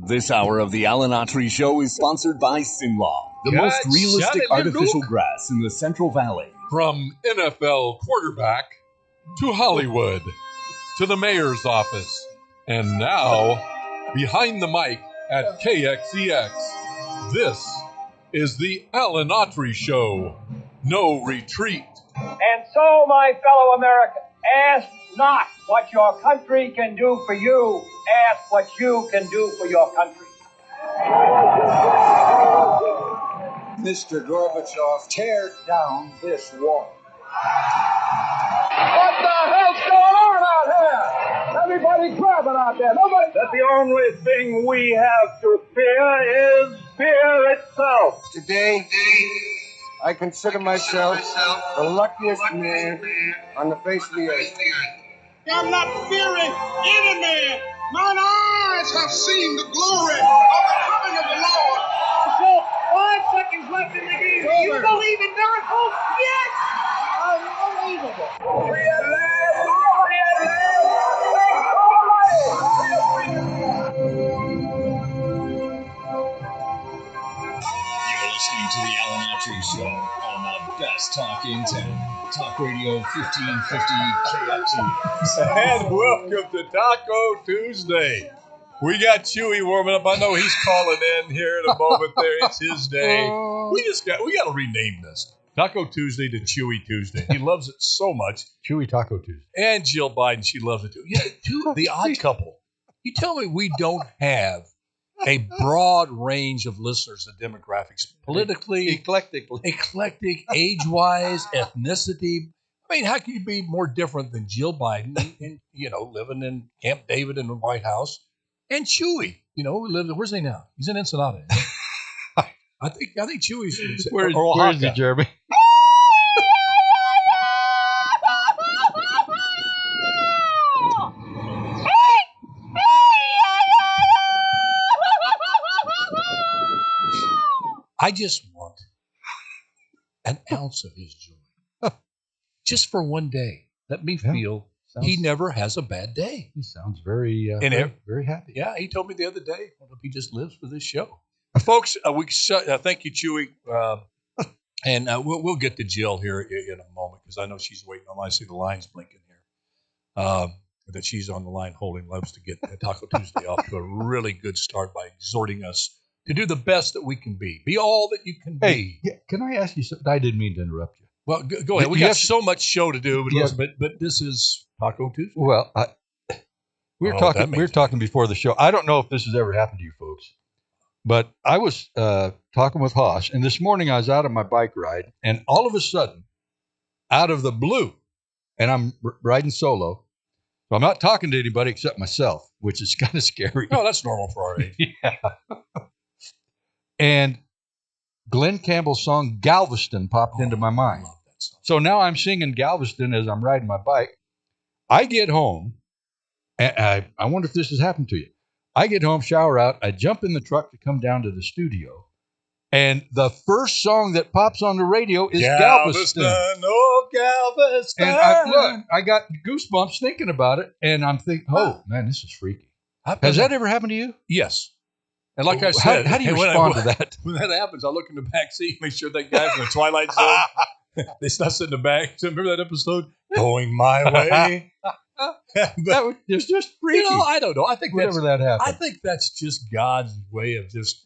This hour of the Alan Autry Show is sponsored by Sinlaw, the God, most realistic shot it, artificial Luke. grass in the Central Valley. From NFL quarterback to Hollywood to the mayor's office, and now behind the mic at KXEX, this is the Alan Autry Show. No retreat. And so, my fellow Americans, ask not what your country can do for you. Ask what you can do for your country. Mr. Gorbachev, tear down this wall. What the hell's going on out here? Everybody grabbing out there. Nobody. That the only thing we have to fear is fear itself. Today, I consider myself the luckiest man on the face of the earth. I'm not fearing any man. Mine eyes have seen the glory of the coming of the Lord. So, 5 seconds left in the game. Do you believe in miracles? Yes! Unbelievable. We are live. We are You're listening to the Alan Autry Show on the best talk in town. Talk Radio 1550 KXE. And welcome to Taco Tuesday. We got Chewy warming up. I know he's calling in here in a moment there. It's his day. We got to rename this. Taco Tuesday to Chewy Tuesday. He loves it so much. Chewy Taco Tuesday. And Jill Biden, she loves it too. Yeah, the odd couple. You tell me we don't have a broad range of listeners and demographics, politically, Eclectic, age-wise, ethnicity. I mean, how can you be more different than Jill Biden and, living in Camp David in the White House? And Chewy, where's he now? He's in Ensenada. I think Chewy's Where's he, Jeremy? I just want an ounce of his joy. Just for one day. Let me feel he never has a bad day. He sounds very happy. Yeah, he told me the other day, I wonder if he just lives for this show. Folks, thank you, Chewy. And we'll get to Jill here in a moment because I know she's waiting on. I see the lines blinking here. That she's on the line holding, loves to get Taco Tuesday off to a really good start by exhorting us to do the best that we can be. Be all that you can be. Hey, can I ask you something? I didn't mean to interrupt you. Well, go ahead. We got so much show to do, but this is Taco Tuesday. Well, we were talking before the show. I don't know if this has ever happened to you folks, but I was talking with Haas, and this morning I was out on my bike ride, and all of a sudden, out of the blue, and I'm riding solo, so I'm not talking to anybody except myself, which is kind of scary. No, that's normal for our age. Yeah. And Glenn Campbell's song Galveston popped into my mind. So now I'm singing Galveston as I'm riding my bike. I get home, and I wonder if this has happened to you. I get home, shower out, I jump in the truck to come down to the studio, and the first song that pops on the radio is Galveston. Oh, Galveston. And I got goosebumps thinking about it, and I'm thinking, oh, man, this is freaky. Has that ever happened to you? Yes. And like I said, how do you respond to that? When that happens, I look in the back seat, make sure that guy from the Twilight Zone, they not sit in the back. Remember that episode? Going my way. That was just freaky. I don't know. I think that happened. I think that's just God's way of just,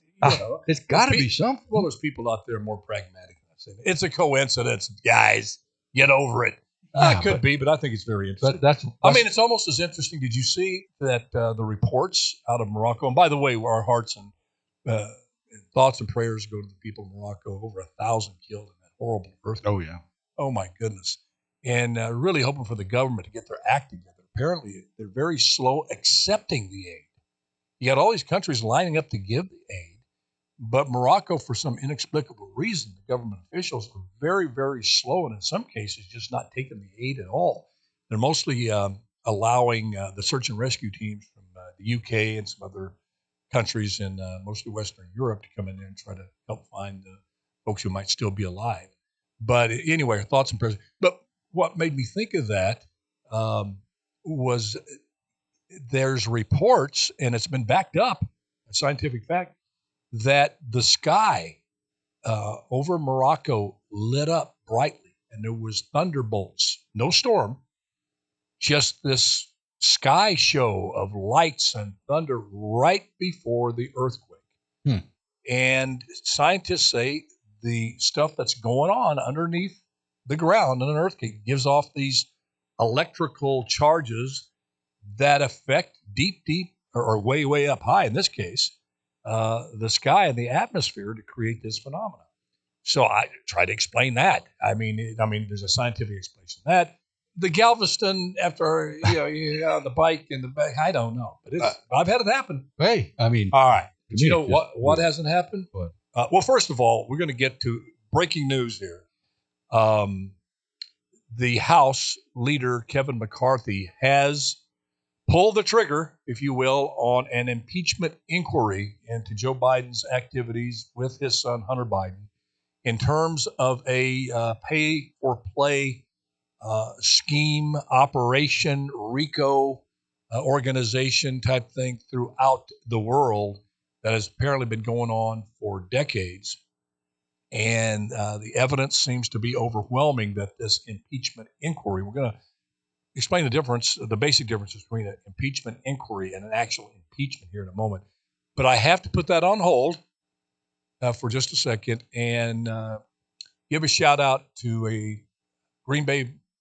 it's got to be something. Well, there's people out there more pragmatic than I say. It's a coincidence, guys. Get over it. It could be, but I think it's very interesting. It's almost as interesting. Did you see that the reports out of Morocco? And by the way, our hearts and thoughts and prayers go to the people of Morocco. Over 1,000 killed in that horrible earthquake. Oh, yeah. Oh, my goodness. And really hoping for the government to get their act together. Apparently, they're very slow accepting the aid. You got all these countries lining up to give the aid. But Morocco, for some inexplicable reason, the government officials are very, very slow, and in some cases, just not taking the aid at all. They're mostly allowing the search and rescue teams from the UK and some other countries in mostly Western Europe to come in there and try to help find folks who might still be alive. But anyway, thoughts and prayers. But what made me think of that was there's reports, and it's been backed up, a scientific fact, that the sky over Morocco lit up brightly, and there was thunderbolts, no storm, just this sky show of lights and thunder right before the earthquake. Hmm. And scientists say the stuff that's going on underneath the ground in an earthquake gives off these electrical charges that affect deep, or way, way up high, in this case, the sky and the atmosphere to create this phenomenon. So I try to explain that. I mean, there's a scientific explanation of that. The Galveston, after you're on the bike in the back, I don't know, but I've had it happen. Hey, I mean, all right. But you know just, what hasn't happened? What? Well, first of all, we're going to get to breaking news here. The House leader, Kevin McCarthy, has pulled the trigger, if you will, on an impeachment inquiry into Joe Biden's activities with his son, Hunter Biden, in terms of a pay-for-play scheme, operation, RICO organization type thing throughout the world that has apparently been going on for decades. And the evidence seems to be overwhelming that this impeachment inquiry, we're going to explain the basic differences between an impeachment inquiry and an actual impeachment here in a moment. But I have to put that on hold for just a second and give a shout out to a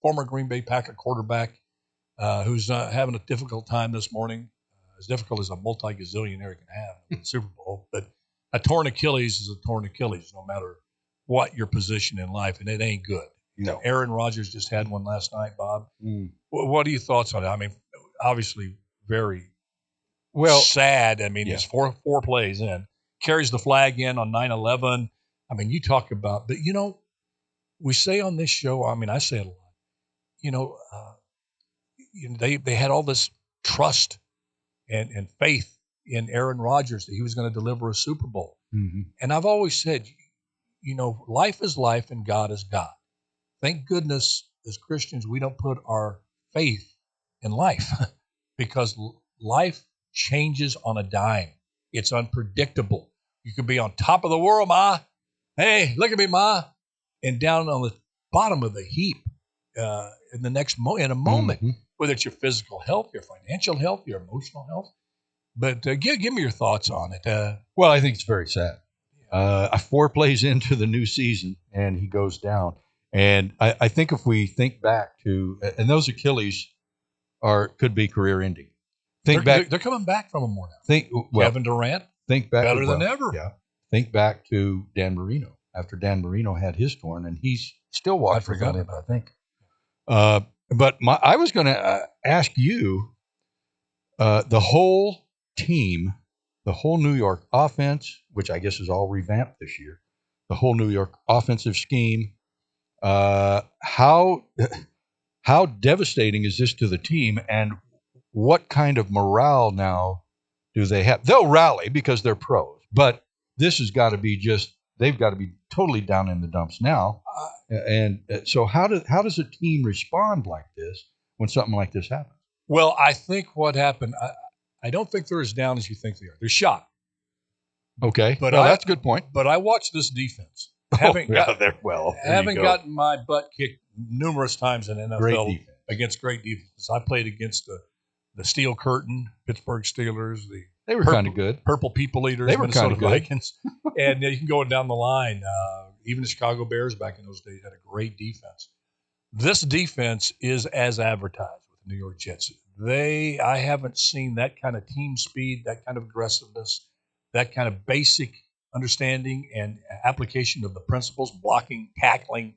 former Green Bay Packer quarterback who's having a difficult time this morning, as difficult as a multi-gazillionaire can have in the Super Bowl. But a torn Achilles is a torn Achilles, no matter what your position in life, and it ain't good. No. Aaron Rodgers just had one last night, Bob. What are your thoughts on it? I mean, obviously very sad. I mean, It's four plays in. Carries the flag in on 9/11. I mean, you talk about, but we say on this show, I mean, I say it a lot, they had all this trust and faith in Aaron Rodgers that he was going to deliver a Super Bowl. Mm-hmm. And I've always said, life is life and God is God. Thank goodness as Christians, we don't put our faith in life because life changes on a dime. It's unpredictable. You could be on top of the world, Ma. Hey, look at me, Ma. And down on the bottom of the heap in a moment, mm-hmm. whether it's your physical health, your financial health, your emotional health. But give me your thoughts on it. Well, I think it's very sad. 4 plays into the new season, and he goes down. And I think if we think back to, and those Achilles could be career ending. They're coming back from them more now. Kevin Durant, think back better than ever. Yeah. Think back to Dan Marino after Dan Marino had his torn, and he's still watching. I forgot about it, I think. But I was going to ask you, the whole team, the whole New York offense, which I guess is all revamped this year, the whole New York offensive scheme. How devastating is this to the team, and what kind of morale now do they have? They'll rally because they're pros, but this has got to be they've got to be totally down in the dumps now. And so how does a team respond like this when something like this happens? Well, I think what happened, I don't think they're as down as you think they are. They're shocked. Okay, but that's a good point. But I watched this defense. Having gotten my butt kicked numerous times in NFL against great defenses. I played against the Steel Curtain, Pittsburgh Steelers, they were kind of good. Purple People Eaters, Minnesota Vikings. And you can go down the line. Even the Chicago Bears back in those days had a great defense. This defense is as advertised with the New York Jets. I haven't seen that kind of team speed, that kind of aggressiveness, that kind of basic understanding and application of the principles, blocking, tackling,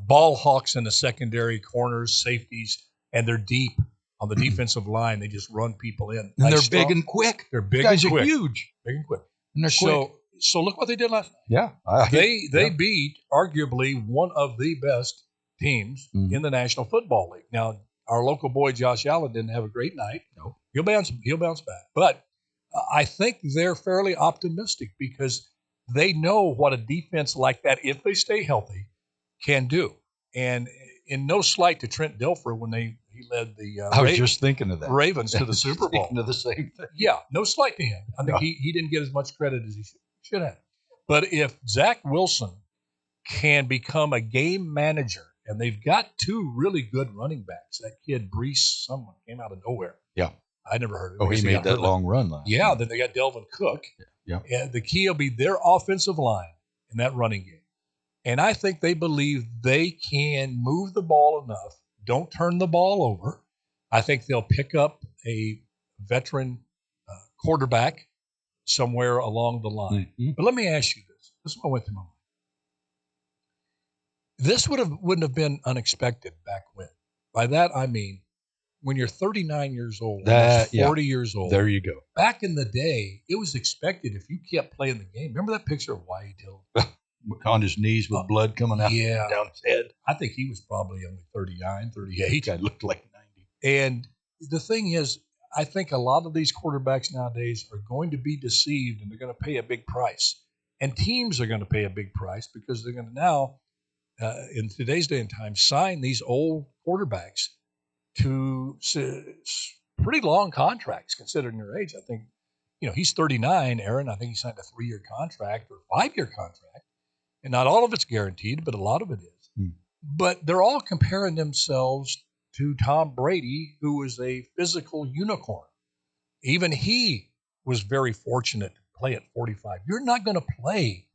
ball hawks in the secondary, corners, safeties, and they're deep on the defensive line. They just run people in. And they're big and quick. They're big and quick. Guys are huge. Big and quick. And they're quick. So look what they did last night. Yeah. They beat arguably one of the best teams in the National Football League. Now, our local boy Josh Allen didn't have a great night. No. He'll bounce back. But I think they're fairly optimistic because they know what a defense like that, if they stay healthy, can do. And in no slight to Trent Dilfer when they He led the I was just thinking of that. Ravens to the Super Bowl. Thinking of the same thing. Yeah, no slight to him. I think No. he didn't get as much credit as he should have. But if Zach Wilson can become a game manager, and they've got two really good running backs. That kid, Brees, someone came out of nowhere. Yeah. I never heard of him. Oh, he made that long run last Yeah, night. then they got Delvin Cook. Yeah. And the key will be their offensive line in that running game. And I think they believe they can move the ball enough. Don't turn the ball over. I think they'll pick up a veteran quarterback somewhere along the line. Mm-hmm. But let me ask you this. This is what went through my mind. This wouldn't have been unexpected back when. By that, I mean, when you're 39 years old, 40 years old. There you go. Back in the day, it was expected if you kept playing the game. Remember that picture of Wyatt Hill? On his knees with blood coming out down his head. I think he was probably only 39, 38. Guy looked like 90. And the thing is, I think a lot of these quarterbacks nowadays are going to be deceived, and they're going to pay a big price. And teams are going to pay a big price because they're going to now, in today's day and time, sign these old quarterbacks to pretty long contracts considering their age. I think, he's 39, Aaron. I think he signed a 3-year contract or 5-year contract. And not all of it's guaranteed, but a lot of it is. But they're all comparing themselves to Tom Brady, who was a physical unicorn. Even he was very fortunate to play at 45. You're not going to play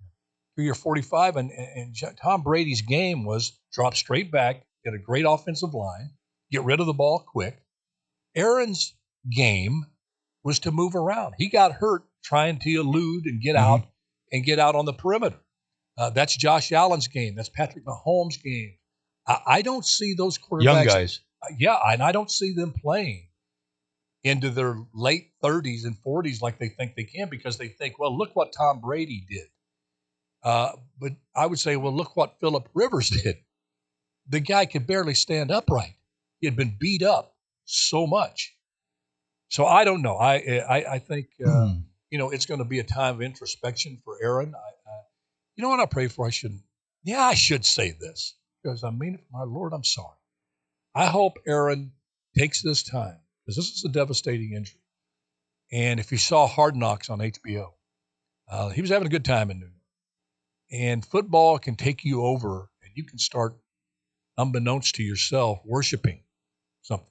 till you're 45. And Tom Brady's game was drop straight back, get a great offensive line, get rid of the ball quick. Aaron's game was to move around. He got hurt trying to elude and get out on the perimeter. That's Josh Allen's game. That's Patrick Mahomes' game. I don't see those quarterbacks. Young guys. And I don't see them playing into their late 30s and 40s like they think they can because they think, well, look what Tom Brady did. But I would say, well, look what Phillip Rivers did. The guy could barely stand upright. He had been beat up so much. So I don't know. I think, it's going to be a time of introspection for Aaron. You know what I pray for? I should say this because I mean it for my Lord. I'm sorry. I hope Aaron takes this time because this is a devastating injury. And if you saw Hard Knocks on HBO, he was having a good time in New York. And football can take you over and you can start, unbeknownst to yourself, worshiping something.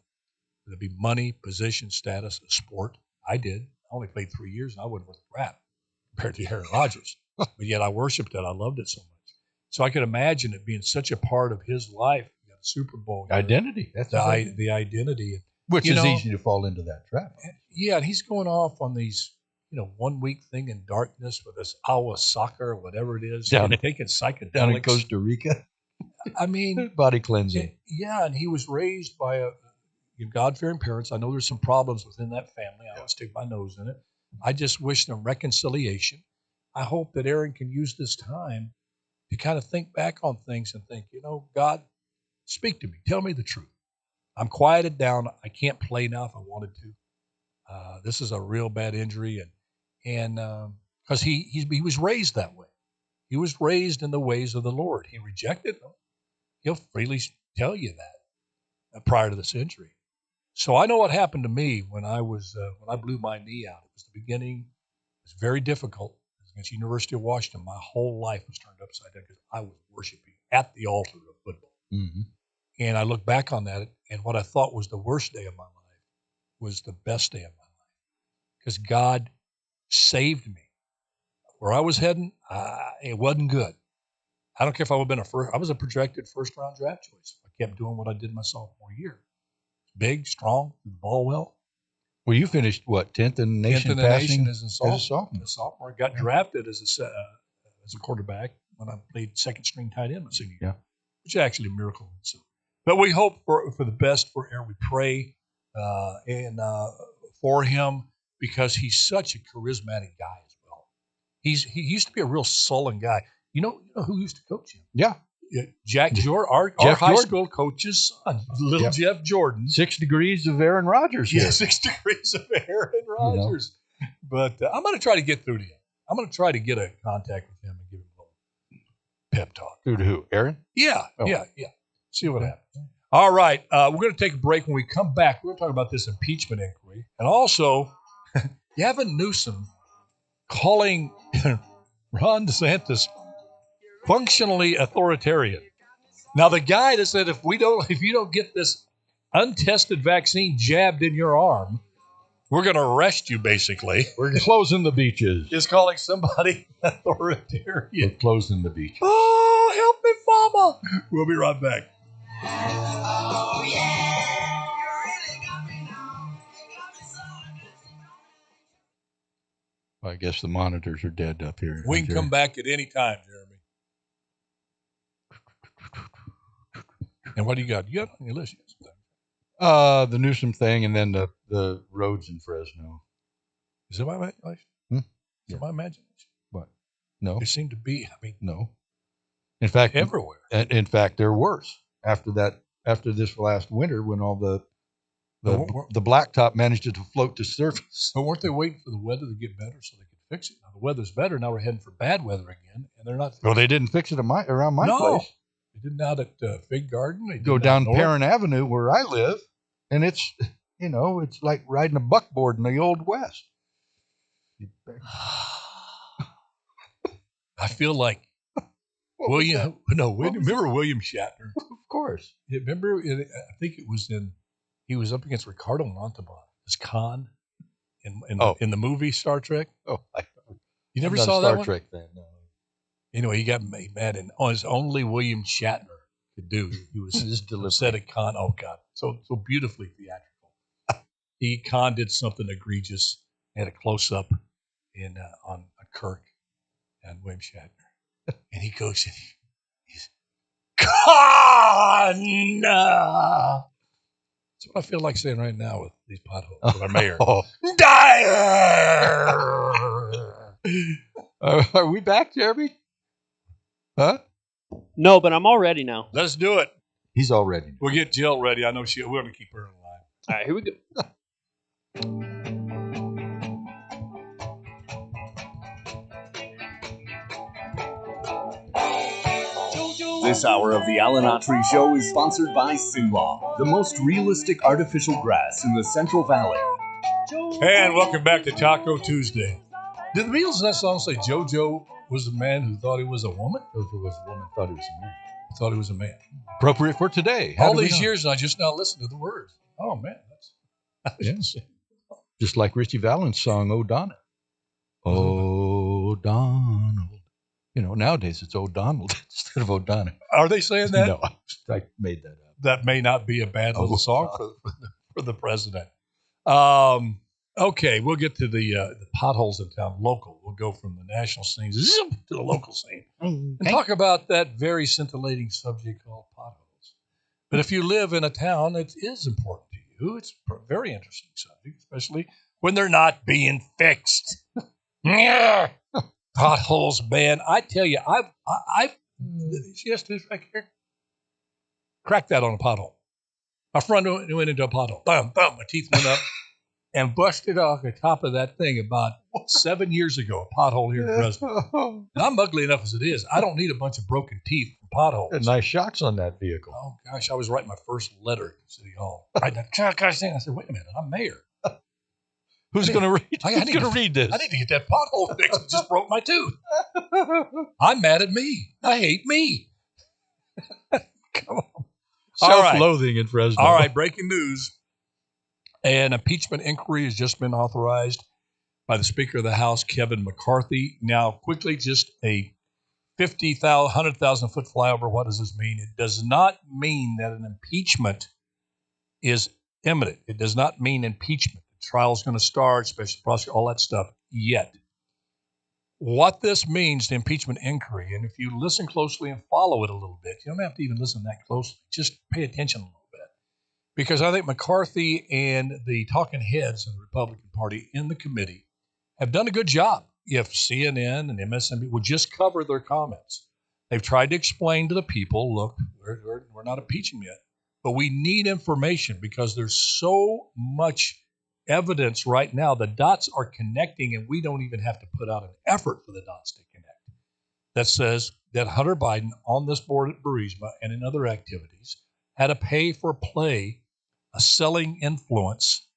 It'll be money, position, status, a sport. I did. I only played 3 years and I wasn't worth crap compared to Aaron Rodgers. But yet I worshiped it. I loved it so much. So I could imagine it being such a part of his life. You got a Super Bowl. Identity. That's the identity. Which is easy to fall into that trap. Yeah, and he's going off on these, 1 week thing in darkness with this Awasaka or whatever it is. Taking psychedelics. Down in Costa Rica. I mean. Body cleansing. Yeah, and he was raised by God-fearing parents. I know there's some problems within that family. I don't stick my nose in it. I just wish them reconciliation. I hope that Aaron can use this time to kind of think back on things and think, God, speak to me. Tell me the truth. I'm quieted down. I can't play now if I wanted to. This is a real bad injury. And because he was raised that way. He was raised in the ways of the Lord. He rejected them. He'll freely tell you that prior to this injury. So I know what happened to me when I blew my knee out. It was the beginning. It was very difficult. Against University of Washington, my whole life was turned upside down because I was worshiping at the altar of football. Mm-hmm. And I look back on that, and what I thought was the worst day of my life was the best day of my life because God saved me. Where I was heading, it wasn't good. I don't care if I would have been I was a projected first-round draft choice. I kept doing what I did my sophomore year. Big, strong, threw the ball well. Well, you finished, 10th in the nation passing as a sophomore. Got drafted as a quarterback when I played second-string tight end my senior year, which is actually a miracle. So, but we hope for the best for Aaron. We pray for him because he's such a charismatic guy as well. He used to be a real sullen guy. You know who used to coach him? Yeah. Jack Jordan, our high school coach's son, little Jeff Jordan. 6 degrees of Aaron Rodgers here. Yeah, 6 degrees of Aaron Rodgers. But I'm going to try to get through to him. I'm going to try to get a contact with him and give him a little pep talk. Through to who? Aaron? Yeah, yeah. See what happens. All right. We're going to take a break. When we come back, we're going to talk about this impeachment inquiry. And also, Gavin Newsom calling Ron DeSantis functionally authoritarian. Now, the guy that said if you don't get this untested vaccine jabbed in your arm, we're going to arrest you, basically. We're closing the beaches. Is calling somebody authoritarian. We're closing the beaches. Oh, help me, mama. We'll be right back. I guess the monitors are dead up here. We can come back at any time, Jeremy. And what do you got? You got on your list? The Newsom thing, and then the roads in Fresno. Is it my imagination? Is it my imagination? What? No. They seem to be. No. In fact, everywhere. In fact, they're worse after this last winter when all the blacktop managed to float to surface. But weren't they waiting for the weather to get better so they could fix it? Now the weather's better. Now we're heading for bad weather again, and they're not. Well, they didn't fix it around my place. They did out at Fig Garden. They go down Perrin Avenue where I live, and it's like riding a buckboard in the Old West. I feel like remember William Shatner? Of course. Remember, I think he was up against Ricardo Montalban as Khan in the movie Star Trek. Oh, you never saw that one? Star Trek fan, no. Anyway, he got mad, and as only William Shatner could do. He was said at Khan. Oh God, so beautifully theatrical. Khan did something egregious. Had a close up on Kirk and William Shatner, and he goes, he's Khan. That's what I feel like saying right now with these potholes. With our mayor. Dire. Are we back, Jeremy? Huh? No, but I'm all ready now. Let's do it. He's all ready. We'll get Jill ready. I know we're going to keep her in line. All right, here we go. This hour of the Alan Autry Show is sponsored by Sinlaw, the most realistic artificial grass in the Central Valley. And welcome back to Taco Tuesday. Did the Beatles in that song say JoJo was a man who thought he was a woman? Or if it was a woman thought he was a man? Thought he was a man. Appropriate for today. All these years, and I just now listened to the words. Oh, man. Just like Richie Valens' song, O'Donnell. O'Donnell. Nowadays it's O'Donnell instead of O'Donnell. Are they saying that? No, I made that up. That may not be a bad little song for the president. Okay, we'll get to the potholes in town, local. We'll go from the national scene to the local scene and talk about that very scintillating subject called potholes. But if you live in a town that is important to you, it's a very interesting subject, especially when they're not being fixed. Potholes, man. I tell you, I've see this tooth right here? Cracked that on a pothole. My friend went into a pothole. Bam, bam, my teeth went up and busted off the top of that thing about 7 years ago, a pothole here in Fresno. And I'm ugly enough as it is. I don't need a bunch of broken teeth from potholes. And nice shocks on that vehicle. Oh, gosh, I was writing my first letter at City Hall. I said, wait a minute, I'm mayor. Who's going to read? Who's going to read this? I need to get that pothole fixed. It just broke my tooth. I'm mad at me. I hate me. Come on. Self-loathing in Fresno. All right, breaking news. An impeachment inquiry has just been authorized by the Speaker of the House, Kevin McCarthy. Now, quickly, just a 100,000 foot flyover. What does this mean? It does not mean that an impeachment is imminent. It does not mean impeachment. The trial's going to start, special prosecutor, all that stuff yet. What this means, the impeachment inquiry, and if you listen closely and follow it a little bit, you don't have to even listen that closely. Just pay attention a little bit. Because I think McCarthy and the talking heads of the Republican Party in the committee have done a good job. If CNN and MSNBC would just cover their comments. They've tried to explain to the people, look, we're not impeaching yet, but we need information because there's so much evidence right now. The dots are connecting, and we don't even have to put out an effort for the dots to connect. That says that Hunter Biden on this board at Burisma and in other activities had a pay-for-play, a selling influence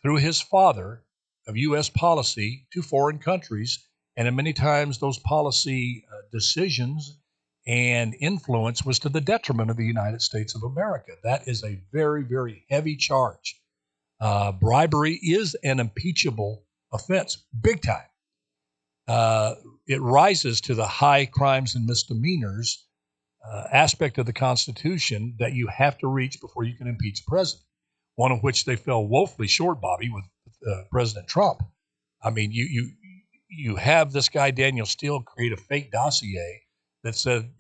through his father of U.S. policy to foreign countries, and many times those policy decisions and influence was to the detriment of the United States of America. That is a very, very heavy charge. Bribery is an impeachable offense, big time. It rises to the high crimes and misdemeanors aspect of the Constitution that you have to reach before you can impeach a president, one of which they fell woefully short, Bobby, with President Trump. I mean, you have this guy, Daniel Steele, create a fake dossier that said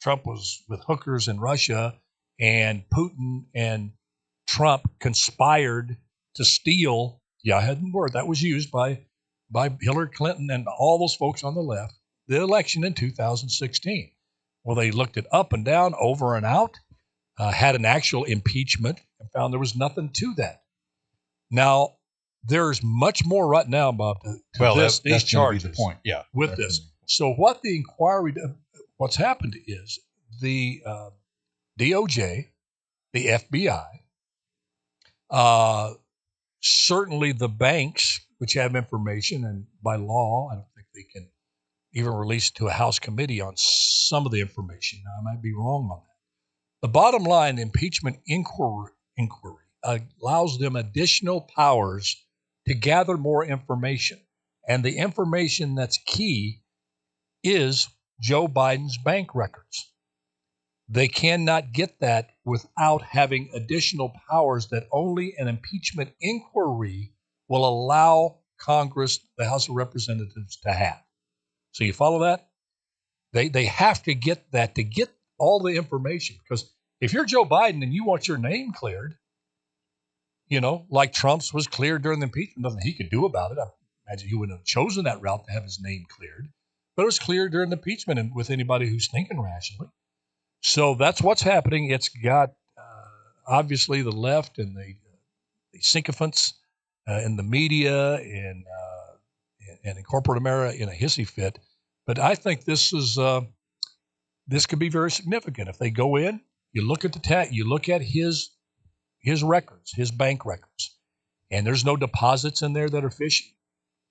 Trump was with hookers in Russia, and Putin and Trump conspired to steal, I hadn't word, that was used by Hillary Clinton and all those folks on the left, the election in 2016. Well, they looked it up and down, over and out, had an actual impeachment, and found there was nothing to that. Now, there's much more right now, Bob, these charges. Be the point. Yeah, with this. So what the inquiry, what's happened is the DOJ, the FBI, certainly the banks, which have information, and by law, I don't think they can even release it to a House committee on some of the information. Now, I might be wrong on that. The bottom line, the impeachment inquiry allows them additional powers to gather more information. And the information that's key is Joe Biden's bank records. They cannot get that without having additional powers that only an impeachment inquiry will allow Congress, the House of Representatives, to have. So you follow that? They have to get that to get all the information. Because if you're Joe Biden and you want your name cleared, like Trump's was cleared during the impeachment, nothing he could do about it. I imagine he wouldn't have chosen that route to have his name cleared. But it was cleared during the impeachment and with anybody who's thinking rationally. So that's what's happening. It's got, obviously, the left and the sycophants in the media and in corporate America in a hissy fit. But I think this could be very significant. If they go in, you look at you look at his records, his bank records, and there's no deposits in there that are fishy,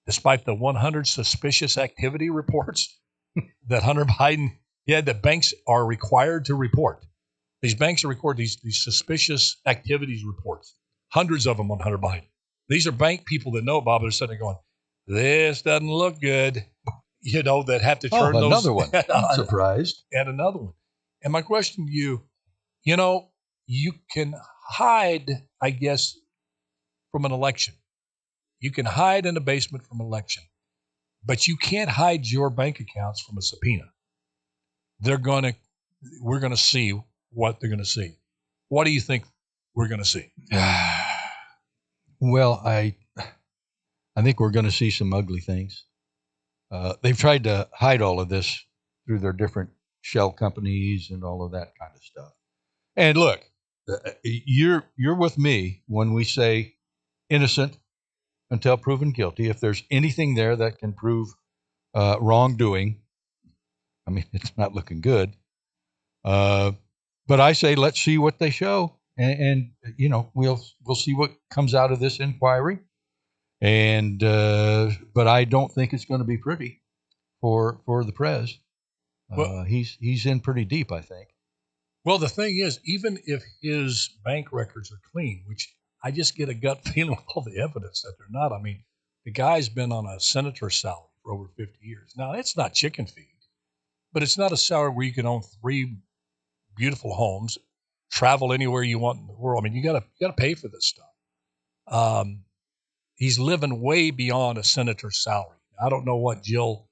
despite the 100 suspicious activity reports that Hunter Biden, that banks are required to report. These banks are recording these suspicious activities reports, hundreds of them on Hunter Biden. These are bank people that know, Bob, they're sitting there going, this doesn't look good, that have to turn those. Another one. I'm surprised. And another one. And my question to you, you can hide, I guess, from an election. You can hide in a basement from an election, but you can't hide your bank accounts from a subpoena. We're going to see what they're going to see. What do you think we're going to see? Well, I think we're going to see some ugly things. They've tried to hide all of this through their different shell companies and all of that kind of stuff. And look, you're with me when we say innocent until proven guilty. If there's anything there that can prove wrongdoing, I mean, it's not looking good. But I say let's see what they show, and we'll see what comes out of this inquiry. And but I don't think it's going to be pretty for the prez. Well, he's in pretty deep, I think. Well, the thing is, even if his bank records are clean, which I just get a gut feeling with all the evidence that they're not. I mean, the guy's been on a senator's salary for over 50 years. Now, it's not chicken feed, but it's not a salary where you can own 3 beautiful homes, travel anywhere you want in the world. I mean, you got to pay for this stuff. He's living way beyond a senator's salary. I don't know what Jill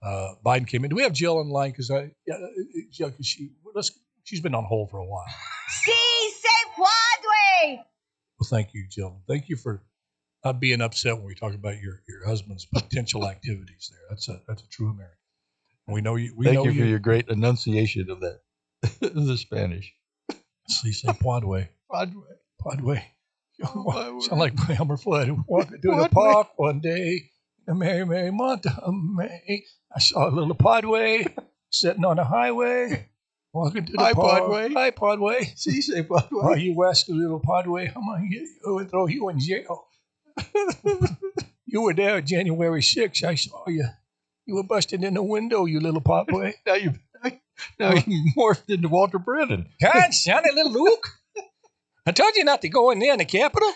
Biden came in. Do we have Jill in line? Because she's been on hold for a while. Sí, se puede. Well, thank you, Jill. Thank you for not being upset when we talk about your husband's potential activities there. That's a true American. And we know you. Thank you for your great enunciation of that, the Spanish. Sí, se puede. Podway. Sound like Elmer Fudd walking through the park one day. The merry month of May. I saw a little podway sitting on a highway. Welcome to the Hi, pod. Podway. Hi, Podway. See, say Podway. Are you West little Podway? I'm going to throw you in jail. You were there January 6th. I saw you. You were busted in the window, you little Podway. Now you morphed into Walter Brennan. God, sonny, little Luke. I told you not to go in there in the Capitol.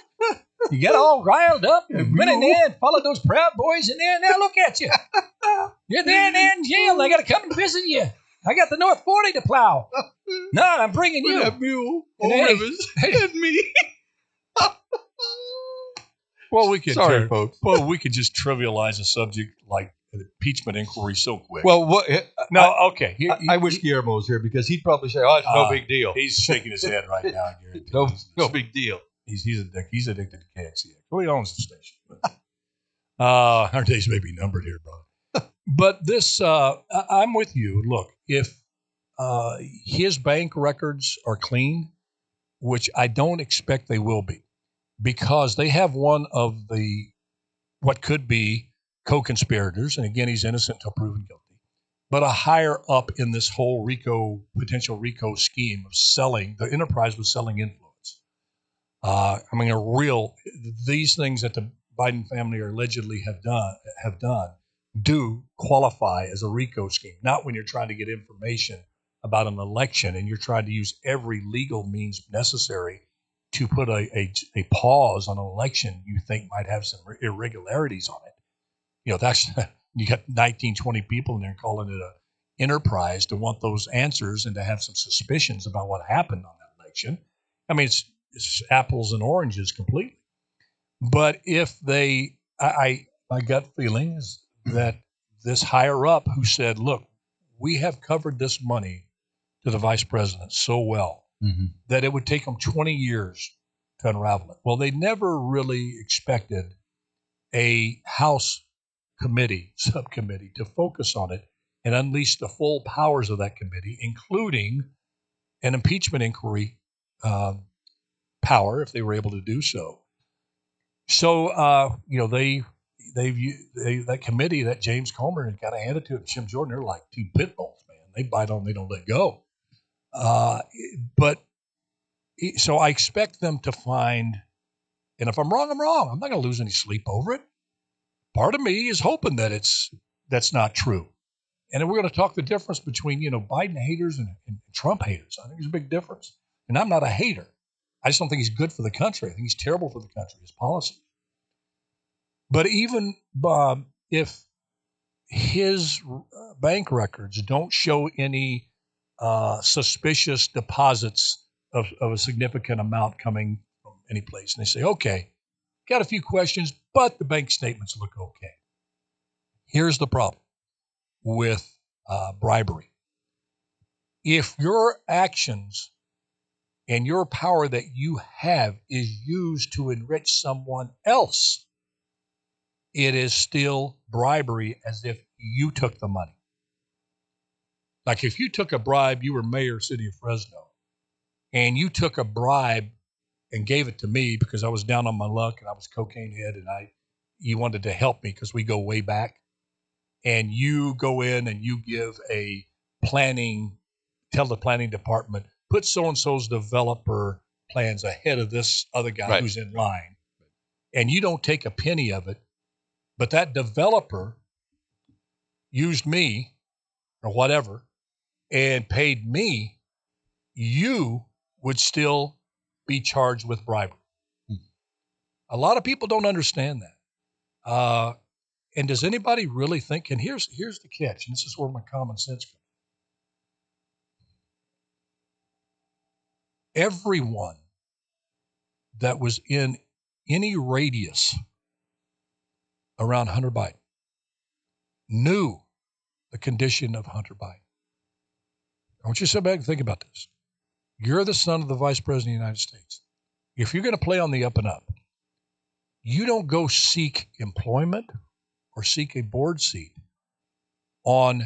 You get all riled up and went in there and followed those Proud Boys in there. Now look at you. You're there in jail, and I got to come and visit you. I got the North 40 to plow. No, I'm bringing you. That mule, And old hey, Rivers, and me. Well, we could Sorry, folks. Well, we could just trivialize a subject like an impeachment inquiry so quick. Well, what? no, okay. I wish Guillermo was here because he'd probably say, "Oh, it's no big deal." He's shaking his head right now. No big deal. He's addicted to KXCX. Well, he owns the station. But, our days may be numbered here, brother. But this, I'm with you. Look, if his bank records are clean, which I don't expect they will be, because they have one of the what could be co-conspirators, and again, he's innocent until proven guilty, but a higher up in this whole potential RICO scheme of selling, the enterprise was selling influence. These things that the Biden family allegedly have done do qualify as a RICO scheme, not when you're trying to get information about an election and you're trying to use every legal means necessary to put a pause on an election you think might have some irregularities on it. You know, that's you got 19, 20 people in there calling it an enterprise to want those answers and to have some suspicions about what happened on that election. I mean, it's apples and oranges completely. But if my gut feeling is that this higher up who said, look, we have covered this money to the vice president so well that it would take them 20 years to unravel it. Well, they never really expected a House subcommittee to focus on it and unleash the full powers of that committee, including an impeachment inquiry power if they were able to do so. So, that committee that James Comer had kind of handed to Jim Jordan, they're like two pit bulls, man. They bite on, they don't let go. So I expect them to find, and if I'm wrong, I'm wrong. I'm not going to lose any sleep over it. Part of me is hoping that that's not true. And then we're going to talk the difference between, Biden haters and Trump haters. I think there's a big difference. And I'm not a hater. I just don't think he's good for the country. I think he's terrible for the country, his policy. But even if his bank records don't show any suspicious deposits of a significant amount coming from any place, and they say, okay, got a few questions, but the bank statements look okay. Here's the problem with bribery. If your actions and your power that you have is used to enrich someone else, it is still bribery as if you took the money. Like if you took a bribe, you were mayor of City of Fresno, and you took a bribe and gave it to me because I was down on my luck and I was cocaine head and you wanted to help me because we go way back, and you go in and you give tell the planning department, put so-and-so's developer plans ahead of this other guy who's in line, and you don't take a penny of it, but that developer used me or whatever and paid me, you would still be charged with bribery. A lot of people don't understand that. And does anybody really think, and here's the catch, and this is where my common sense comes. Everyone that was in any radius around Hunter Biden knew the condition of Hunter Biden. I want you to sit back and think about this. You're the son of the Vice President of the United States. If you're going to play on the up and up, you don't go seek employment or seek a board seat on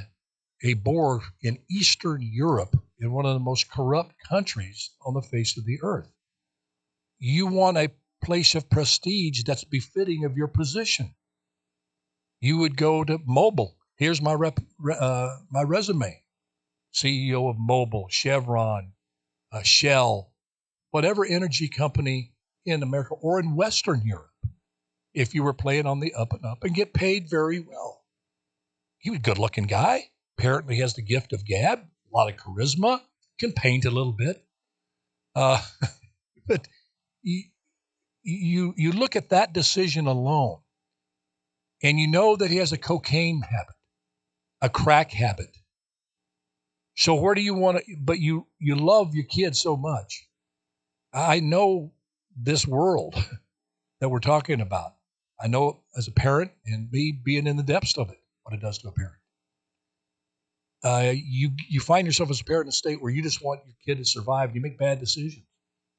a board in Eastern Europe in one of the most corrupt countries on the face of the earth. You want a place of prestige that's befitting of your position. You would go to Mobile. Here's my resume. CEO of Mobil, Chevron, Shell, whatever energy company in America or in Western Europe, if you were playing on the up and up and get paid very well. He was a good-looking guy. Apparently has the gift of gab, a lot of charisma, can paint a little bit. But you look at that decision alone, and you know that he has a cocaine habit, a crack habit. So where do you want to? But you love your kid so much. I know this world that we're talking about. I know as a parent and me being in the depths of it, what it does to a parent. You find yourself as a parent in a state where you just want your kid to survive. You make bad decisions.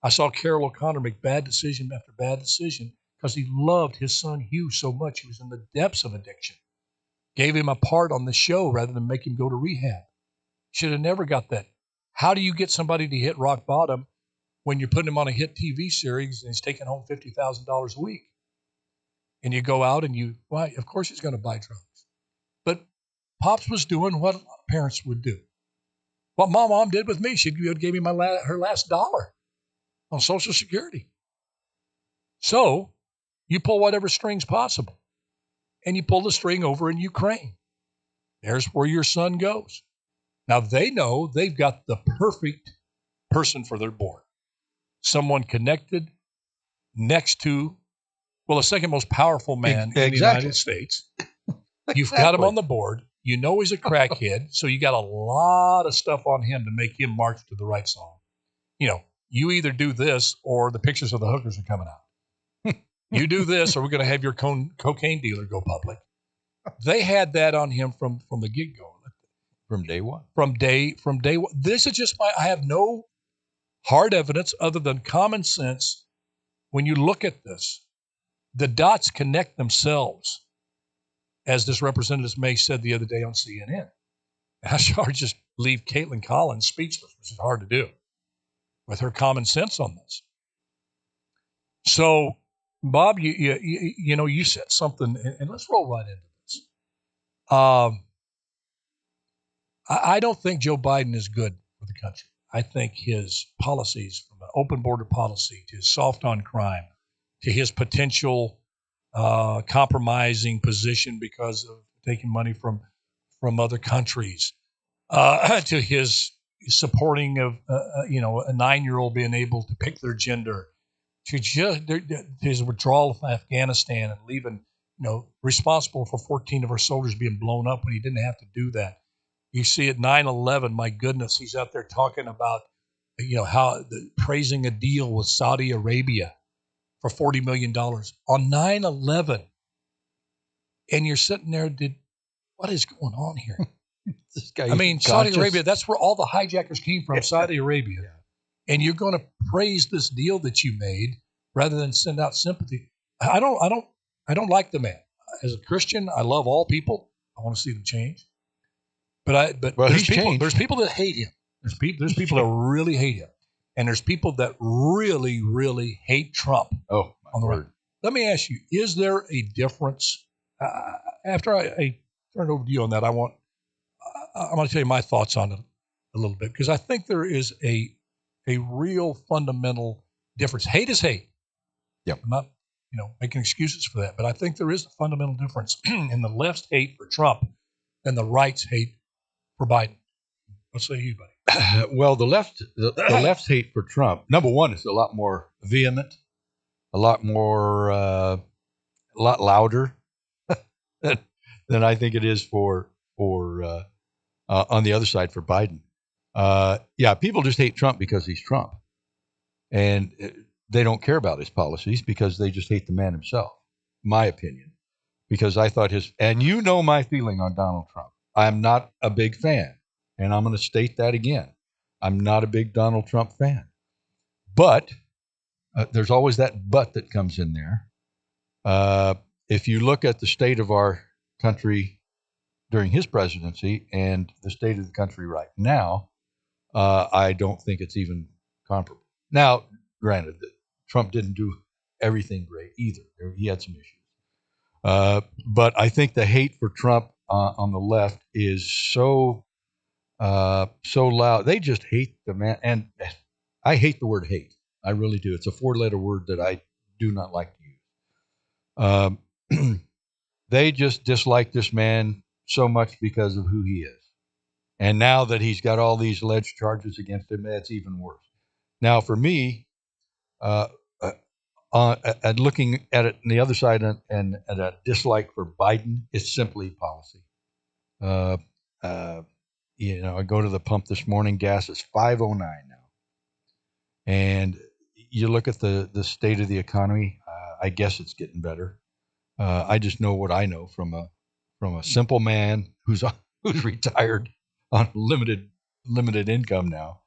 I saw Carol O'Connor make bad decision after bad decision because he loved his son Hugh so much. He was in the depths of addiction. Gave him a part on the show rather than make him go to rehab. Should have never got that. How do you get somebody to hit rock bottom when you're putting him on a hit TV series and he's taking home $50,000 a week? And you go out and why? Of course he's going to buy drugs. But Pops was doing what a lot of parents would do. What my mom did with me, she gave me her last dollar on Social Security. So you pull whatever strings possible. And you pull the string over in Ukraine. There's where your son goes. Now they know they've got the perfect person for their board. Someone connected next to, well, the second most powerful man in the United States. You've got him on the board. You know he's a crackhead, so you got a lot of stuff on him to make him march to the right song. You either do this or the pictures of the hookers are coming out. You do this or we're going to have your cocaine dealer go public. They had that on him from the get-go. From day one. From day one. This is just I have no hard evidence other than common sense. When you look at this, the dots connect themselves, as this Representative May said the other day on CNN. How shall I just leave Caitlin Collins speechless, which is hard to do, with her common sense on this. So, Bob, you said something, and let's roll right into this. I don't think Joe Biden is good for the country. I think his policies, from an open border policy to his soft on crime, to his potential compromising position because of taking money from other countries, to his supporting of a 9-year-old being able to pick their gender, to just his withdrawal from Afghanistan and leaving responsible for 14 of our soldiers being blown up when he didn't have to do that. You see at 9/11, my goodness, he's out there talking about praising a deal with Saudi Arabia for $40 million on 9/11. And you're sitting there, what is going on here? This guy, Saudi Arabia, that's where all the hijackers came from, Saudi Arabia. Yeah. And you're going to praise this deal that you made rather than send out sympathy. I don't like the man. As a Christian, I love all people. I want to see them change. But there's people that hate him. There's people that really hate him. And there's people that really, really hate Trump. Oh, my word. Let me ask you, is there a difference? After I turn it over to you on that, I'm going to tell you my thoughts on it a little bit, because I think there is a real fundamental difference. Hate is hate. Yep. I'm not making excuses for that, but I think there is a fundamental difference in the left's hate for Trump and the right's hate for Biden. What say you, buddy? Well, the left's hate for Trump, number one, is a lot more vehement, a lot more, a lot louder than I think it is for on the other side for Biden. People just hate Trump because he's Trump, and they don't care about his policies because they just hate the man himself. My opinion, because I thought and my feeling on Donald Trump. I'm not a big fan, and I'm going to state that again. I'm not a big Donald Trump fan, but there's always that but that comes in there. If you look at the state of our country during his presidency and the state of the country right now, I don't think it's even comparable. Now, granted, that Trump didn't do everything great either. He had some issues. But I think the hate for Trump on the left is so so loud. They just hate the man. And I hate the word hate. I really do. It's a 4-letter word that I do not like to use. They just dislike this man so much because of who he is. And now that he's got all these alleged charges against him, that's even worse. Now, for me, at looking at it on the other side and at a dislike for Biden, it's simply policy. I go to the pump this morning, gas is $5.09 now. And you look at the state of the economy, I guess it's getting better. I just know what I know from a simple man who's retired on limited income now.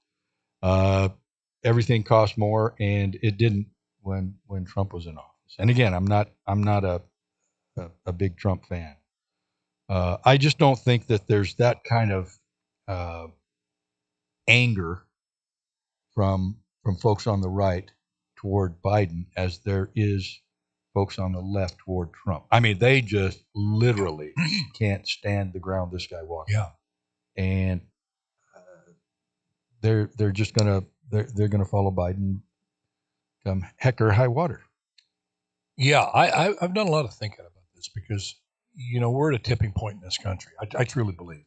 Everything costs more, and it didn't when Trump was in office. And again, I'm not a big Trump fan. I just don't think that there's that kind of anger from folks on the right toward Biden as there is folks on the left toward Trump. I mean, they just literally can't stand the ground this guy walks on. And they're just gonna follow Biden come heck or high water. Yeah, I've done a lot of thinking about this because we're at a tipping point in this country. I truly believe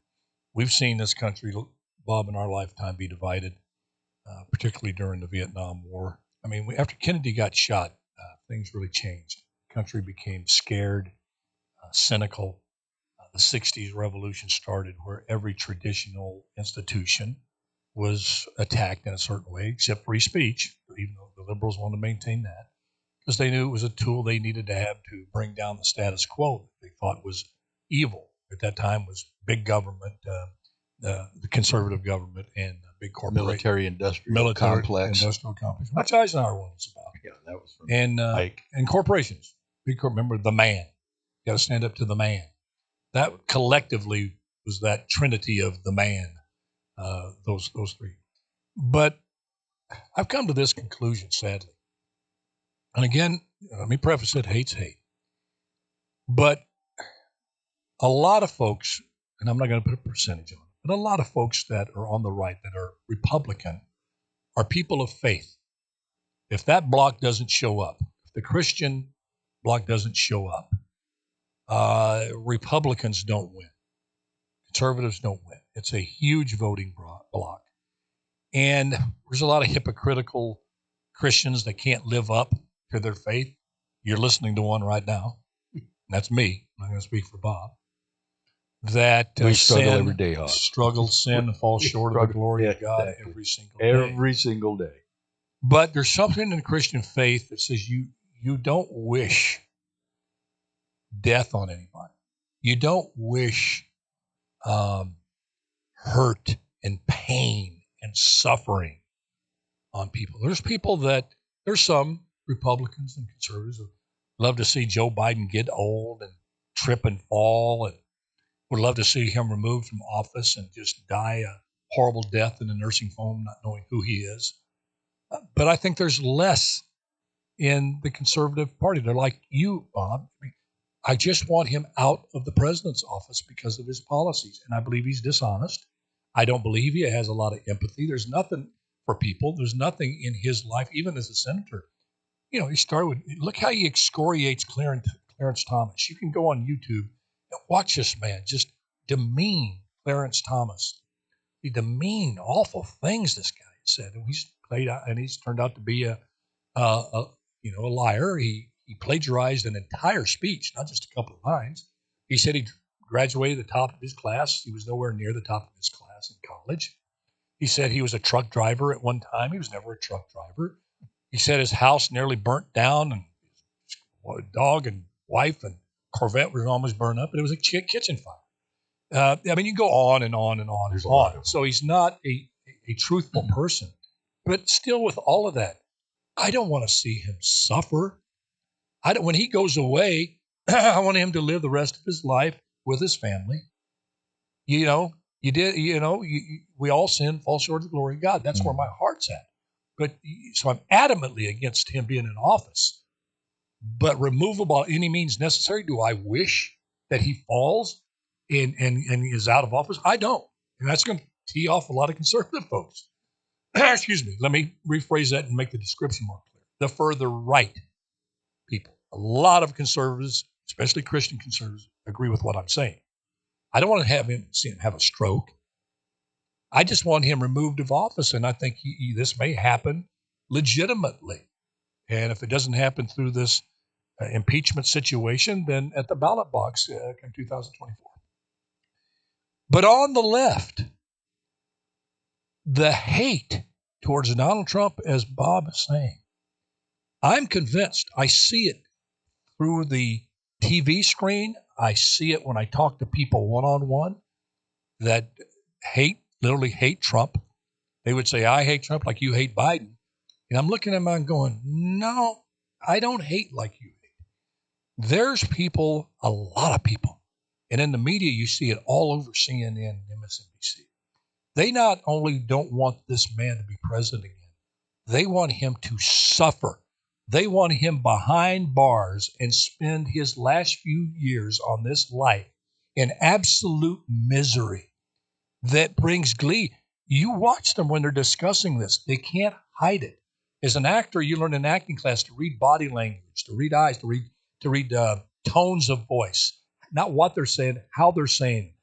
we've seen this country, Bob, in our lifetime be divided, particularly during the Vietnam War. I mean, after Kennedy got shot, things really changed. The country became scared, cynical. The 60s revolution started where every traditional institution was attacked in a certain way, except free speech, even though the liberals wanted to maintain that, because they knew it was a tool they needed to have to bring down the status quo that they thought was evil. At that time was big government, the conservative government, and big corporate military-industrial complex, which Eisenhower was about. Yeah, that was from and corporations. Remember the man. You got to stand up to the man. That collectively was that trinity of the man. Those three. But I've come to this conclusion, sadly. And again, let me preface it, hate's hate. But a lot of folks, and I'm not going to put a percentage on it, but a lot of folks that are on the right, that are Republican, are people of faith. If that block doesn't show up, if the Christian block doesn't show up, Republicans don't win. Conservatives don't win. It's a huge voting block. And there's a lot of hypocritical Christians that can't live up to their faith. You're listening to one right now. That's me. I'm not going to speak for Bob. That we struggle every day, Hawk. Sin, and fall short of the glory of God every single day. Every single day. But there's something in the Christian faith that says you don't wish death on anybody. You don't wish hurt and pain and suffering on people. There's some Republicans and conservatives who love to see Joe Biden get old and trip and fall, and would love to see him removed from office and just die a horrible death in a nursing home, not knowing who he is. But I think there's less in the conservative party. They're like you, Bob. I just want him out of the president's office because of his policies. And I believe he's dishonest. I don't believe he has a lot of empathy. There's nothing for people. There's nothing in his life, even as a senator. He started with, look how he excoriates Clarence Thomas. You can go on YouTube and watch this man just demean Clarence Thomas. He demean awful things this guy said. And he's turned out to be a liar. He plagiarized an entire speech, not just a couple of lines. He said he graduated at the top of his class. He was nowhere near the top of his class in college. He said he was a truck driver at one time. He was never a truck driver. He said his house nearly burnt down, and his dog and wife and Corvette were almost burned up, but it was a kitchen fire. You can go on and on and on. There's and on. So he's not a truthful person. But still, with all of that, I don't want to see him suffer. When he goes away, I want him to live the rest of his life with his family. We all sin, fall short of the glory of God. That's where my heart's at. But so I'm adamantly against him being in office. But removal by any means necessary. Do I wish that he falls and is out of office? I don't. And that's going to tee off a lot of conservative folks. Excuse me. Let me rephrase that and make the description more clear. The further right people, a lot of conservatives, especially Christian conservatives, agree with what I'm saying. I don't want to see him have a stroke. I just want him removed of office, and I think this may happen legitimately. And if it doesn't happen through this impeachment situation, then at the ballot box in 2024. But on the left, the hate towards Donald Trump, as Bob is saying, I'm convinced. I see it through the TV screen. I see it when I talk to people one-on-one that literally hate Trump. They would say, I hate Trump like you hate Biden. And I'm looking at them and going, no, I don't hate like you hate. There's people, a lot of people, and in the media you see it all over CNN and MSNBC. They not only don't want this man to be president again, they want him to suffer. They want him behind bars and spend his last few years on this life in absolute misery that brings glee. You watch them when they're discussing this. They can't hide it. As an actor, you learn in acting class to read body language, to read eyes, to read tones of voice, not what they're saying, how they're saying,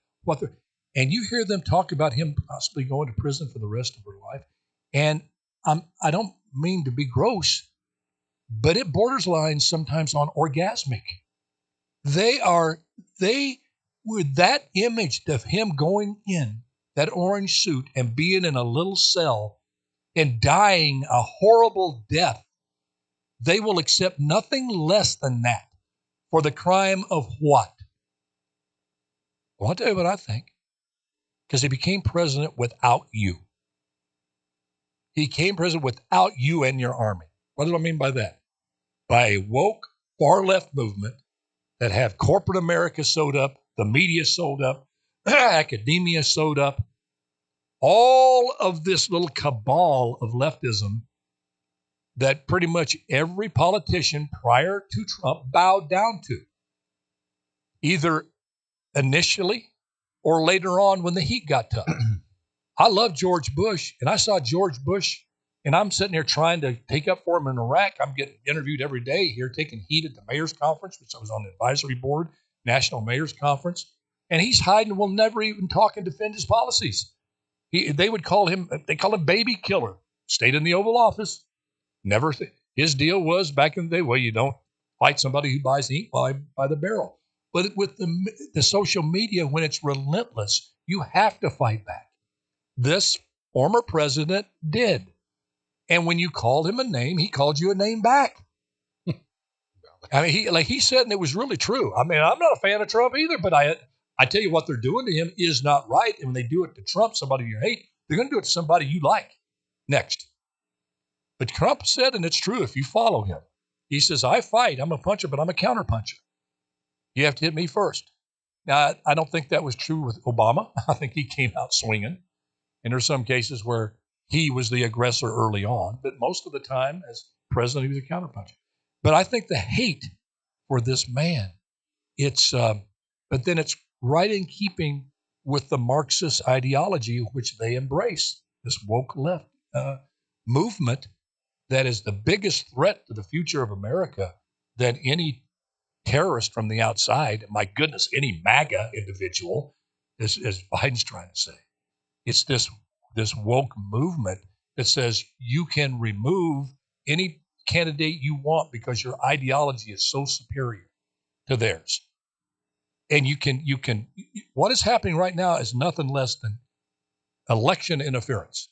and you hear them talk about him possibly going to prison for the rest of her life. And I don't mean to be gross, but it borders sometimes on orgasmic. They with that image of him going in that orange suit and being in a little cell and dying a horrible death, they will accept nothing less than that for the crime of what? Well, I'll tell you what I think. Because he became president without you. He became president without you and your army. What do I mean by that? By a woke, far-left movement that have corporate America sewed up, the media sewed up, academia sewed up, all of this little cabal of leftism that pretty much every politician prior to Trump bowed down to, either initially or later on when the heat got tough. I love George Bush, and I saw George Bush, and I'm sitting here trying to take up for him in Iraq. I'm getting interviewed every day here, taking heat at the mayor's conference, which I was on the advisory board, National Mayor's Conference, and he's hiding and will never even talk and defend his policies. They call him baby killer. Stayed in the Oval Office. Never. His deal was back in the day, well, you don't fight somebody who buys ink by the barrel. But with the social media, when it's relentless, you have to fight back. This former president did. And when you called him a name, he called you a name back. I mean, he said, and it was really true. I mean, I'm not a fan of Trump either, but I tell you what they're doing to him is not right. And when they do it to Trump, somebody you hate, they're going to do it to somebody you like next. But Trump said, and it's true if you follow him, he says, I fight. I'm a puncher, but I'm a counterpuncher. You have to hit me first. Now, I don't think that was true with Obama. I think he came out swinging. And there's some cases where he was the aggressor early on, but most of the time as president, he was a counterpuncher. But I think the hate for this man, but then it's right in keeping with the Marxist ideology which they embrace, this woke left movement that is the biggest threat to the future of America than any terrorist from the outside. My goodness, any MAGA individual, as Biden's trying to say. It's this woke movement that says you can remove any candidate you want because your ideology is so superior to theirs. And you can, what is happening right now is nothing less than election interference.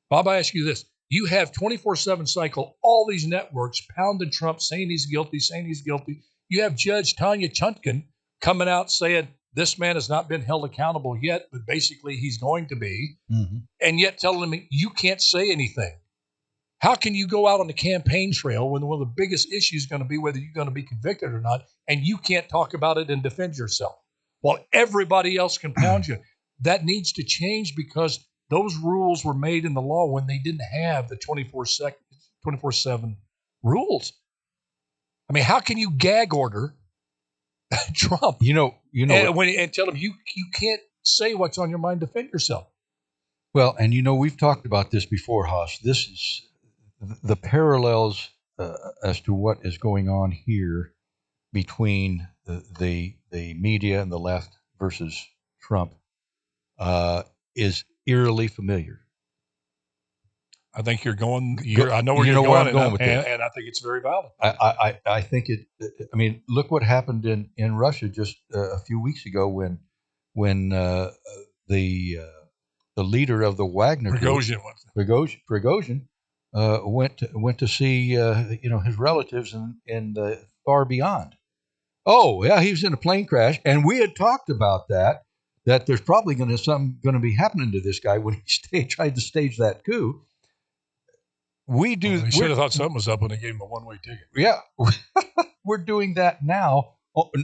Bob, I ask you this. You have 24/7 cycle, all these networks pounding Trump, saying he's guilty, saying he's guilty. You have Judge Tanya Chutkan coming out saying this man has not been held accountable yet, but basically he's going to be, and yet telling me you can't say anything. How can you go out on the campaign trail when one of the biggest issues is going to be whether you're going to be convicted or not, and you can't talk about it and defend yourself while everybody else can pound you? That needs to change because those rules were made in the law when they didn't have the 24/7 rules. I mean, how can you gag order Trump? You know, and tell him you can't say what's on your mind, defend yourself. Well, and we've talked about this before, Haas. This is the parallels as to what is going on here between the media and the left versus Trump is eerily familiar. I think you're going. I know where you you're know where going, I'm going with this. and I think it's very valid. I think it. I mean, look what happened in Russia just a few weeks ago when the leader of the Wagner group, Prigozhin, went to see his relatives in the far beyond. Oh yeah, he was in a plane crash, and we had talked about that there's probably going to be happening to this guy when he tried to stage that coup. We should have thought something was up when they gave him a one-way ticket. Yeah, we're doing that now,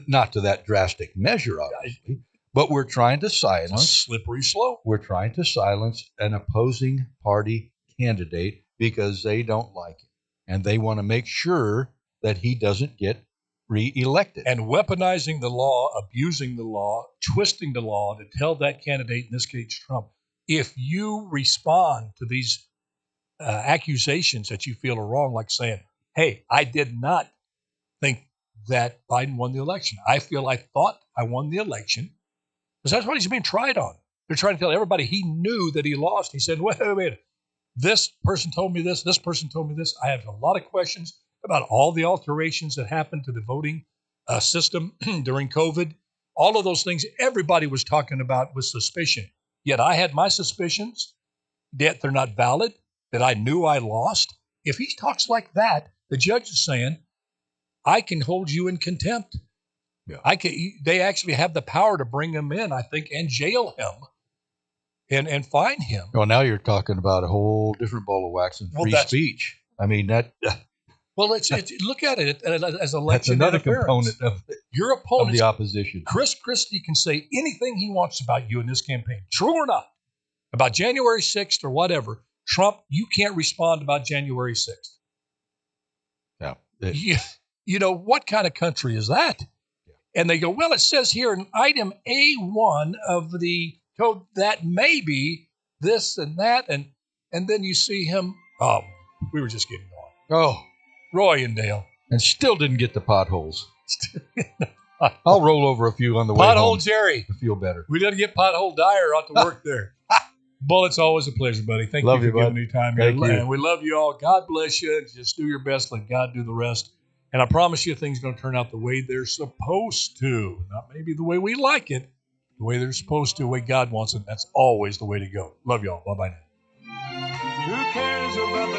not to that drastic measure, obviously, but we're trying to silence. It's a slippery slope. We're trying to silence an opposing party candidate because they don't like him, and they want to make sure that he doesn't get reelected. And weaponizing the law, abusing the law, twisting the law to tell that candidate, in this case Trump, if you respond to these accusations that you feel are wrong, like saying, hey, I did not think that Biden won the election. I thought I won the election, because that's what he's being tried on. They're trying to tell everybody he knew that he lost. He said, wait, this person told me this person told me this. I have a lot of questions about all the alterations that happened to the voting system during COVID. All of those things everybody was talking about with suspicion. Yet I had my suspicions, yet they're not valid, that I knew I lost. If he talks like that, the judge is saying, I can hold you in contempt. Yeah. They actually have the power to bring him in, I think, and jail him and fine him. Well, now you're talking about a whole different ball of wax and free speech. I mean, that... Well, it's look at it as election That's another interference. component Your opponent, of the opposition. Chris Christie can say anything he wants about you in this campaign, true or not, about January 6th or whatever. Trump, you can't respond about January 6th. Yeah. What kind of country is that? Yeah. And they go, well, it says here in item A1 of the code that may be this and that. And then you see him, we were just getting going. Oh, Roy and Dale. And still didn't get the potholes. I'll roll over a few on the way home. Pothole Jerry. To feel better. We didn't get Pothole Dyer out to work there. Bull, it's always a pleasure, buddy. Thank you for giving me time. Thank you. And we love you all. God bless you. Just do your best. Let God do the rest. And I promise you things are going to turn out the way they're supposed to. Not maybe the way we like it, the way they're supposed to, the way God wants it. That's always the way to go. Love you all. Bye-bye now. Who cares about the